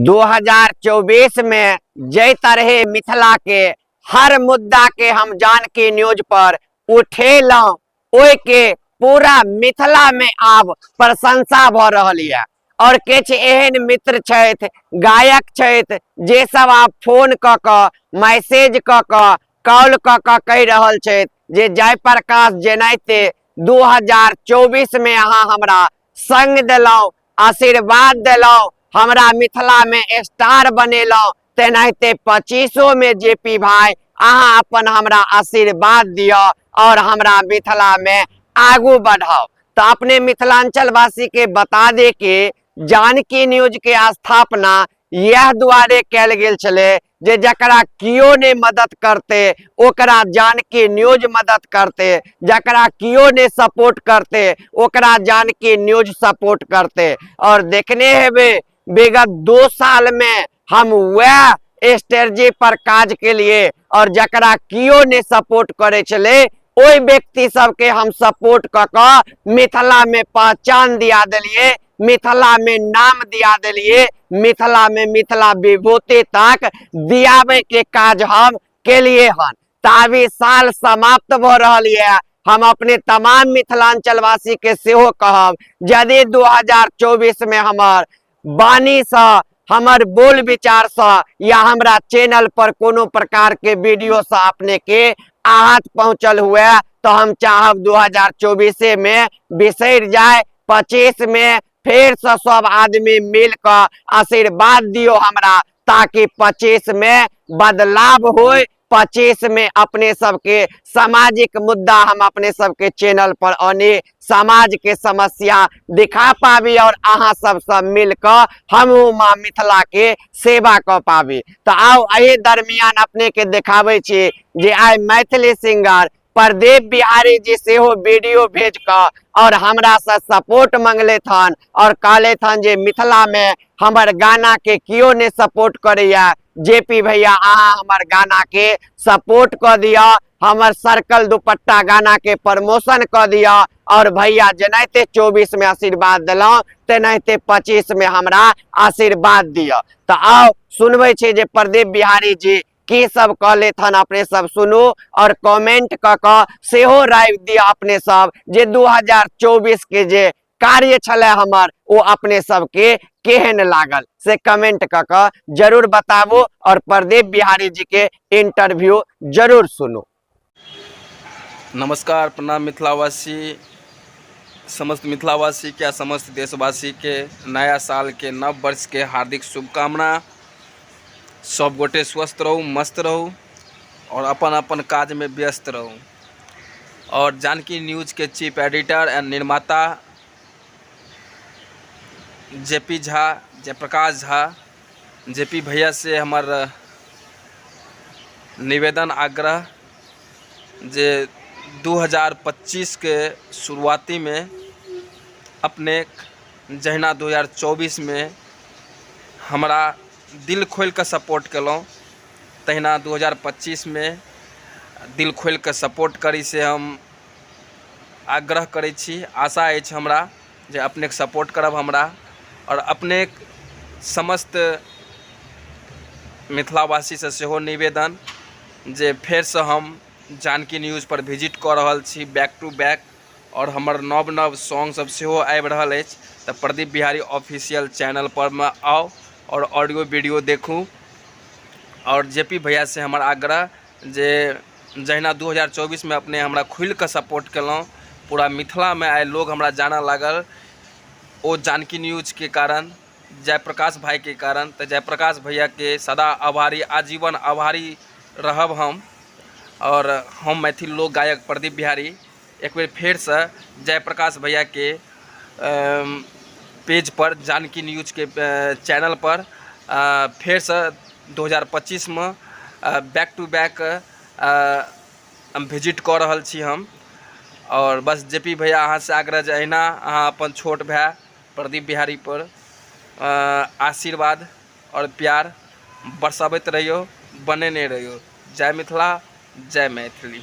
2024 में जय तरह मिथिला के हर मुद्दा के हम जानकी न्यूज पर उठेलौं, ओइ के पूरा मिथिला में आब प्रशंसा भ रही है। और किछ एहन मित्र छथि, गायक छथि, जे सब आप फोन क मैसेज क कॉल क कह रहल छथि जे जयप्रकाश जेनाइते 2024 में अहाँ हमरा संग देलौं, आशीर्वाद देलौं, हमरा मिथिला में स्टार बनेलौं, तेनाहिते 25 में जेपी भाई अहाँ अपन हमरा आशीर्वाद दियो और हमरा मिथिला में आगू बढ़ाओ। तो अपने मिथिलांचल वासी के बता दे के जानकी न्यूज के स्थापना यह दुआरे कैल गेल छले जे जकरा कियो ने मदद करते ओकरा जानकी न्यूज मदद करते, जकरा कियो ने सपोर्ट करते ओकरा जानकी न्यूज सपोर्ट करते। और देखने हेबे विगत 2 साल में हम वह स्ट्रेटजी पर काज के लिए और जकरा कियो ने सपोर्ट करे चले ओइ व्यक्ति सबके हम सपोर्ट क मिथिला में पहचान दिया दिलिए, मिथिला में नाम दिया दिलिए, मिथिला में मिथिला विभूति तक दियावे के काज हम के लिए हन। तावी साल समाप्त भ रही है, हम अपने तमाम मिथिलांचल वासी के सेहो कहब यदि 2024 में हमार बानी सा, हमर बोल विचार सा या हमरा चैनल पर कोनो प्रकार के वीडियो सा अपने के आहत पहुंचल हुए तो हम चाहब 2024 में बिसर जाए, 25 में फिर से सब आदमी मिल कर आशीर्वाद दियो हमरा, ताकि 25 में बदलाव होए, 25 में अपने सबके सामाजिक मुद्दा हम अपने सबके चैनल पर आने समाज के समस्या दिखा पाबी और अहाँ सब मिलकर हम माँ मिथिला के सेवा कर पाबी। तो आओ अही दरमियान अपने के दिखावे छी जे आइ मैथिली सिंगर प्रदीप बिहारी जी से हो वीडियो भेज कर और हमरा से सपोर्ट मंगले थन और कहले थन जे मिथिला में हमर गाना के कियो ने सपोर्ट करैया, जेपी भैया अहाँ हमर गाना के सपोर्ट कर दिया, हमर सर्कल दुपट्टा गाना के प्रमोशन कर दिया और भैया जेनाइते 24 में आशीर्वाद दिलौं तेनाहिते 25 में हमरा आशीर्वाद दिया। तो आओ सुनबे छे जे प्रदीप बिहारी जी की सब कहले थन, अपने सब सुनू और कमेंट क सेहो राय दिया अपने सब जे 2024 के जे कार्य छले हमर वो अपने सबके केहन लागल से कमेंट क जरूर बताबू और प्रदीप बिहारी जी के इंटरव्यू जरूर सुनू। नमस्कार, प्रणाम मिथिलावासी, समस्त मिथिलावासी क्या समस्त देशवासी के नया साल के नव वर्ष के हार्दिक शुभकामना। सब गोटे स्वस्थ रहू, मस्त रहू और अपन अपन काज में व्यस्त रहू। और जानकी न्यूज के चीफ एडिटर एंड निर्माता जेपी झा, जयप्रकाश झा, जेपी भैया से हमार निवेदन आग्रह जे 2025 के शुरुआती में अपने जहिना 2024 में हमरा दिल खोल कर सपोर्ट कलौं, तहिना 2025 में दिल खोल कर सपोर्ट करी से हम आग्रह करै छी। आशा अछि हमरा जे अपने सपोर्ट करब हमरा और अपने समस्त मिथिलावासी से सेहो निवेदन जे फेर से हम जानकी न्यूज पर विजिट कर रहल छी बैक टू बैक और हमर नव नव सॉन्ग सब सेहो आबि रहल अछि। तो प्रदीप बिहारी ऑफिशियल चैनल पर में आओ और ऑडियो वीडियो देखूं। और जेपी भैया से हमार आग्रह जे जहिना 2024 में अपने हमरा खुल कर सपोर्ट कलौं, पूरा मिथिला में आए लोग हमरा जाना लागल ओ जानकी न्यूज के कारण, जयप्रकाश भाई के कारण। तो जयप्रकाश भैया के सदा आभारी, आजीवन आभारी रहब हम। और हम मैथिल लोक गायक प्रदीप बिहारी एक बेर फिर से जयप्रकाश भैया के पेज पर, जानकी न्यूज के चैनल पर फिर से 2025 में बैक टू बैक हम विजिट कर रहल छी हम। और बस जेपी भैया अहाँ से आग्रह जे अहिना अहाँ अपन छोट भाई प्रदीप बिहारी पर आशीर्वाद और प्यार बरसाबैत रहियो, बनेने रहियो। जय मिथिला, जय मैथिली।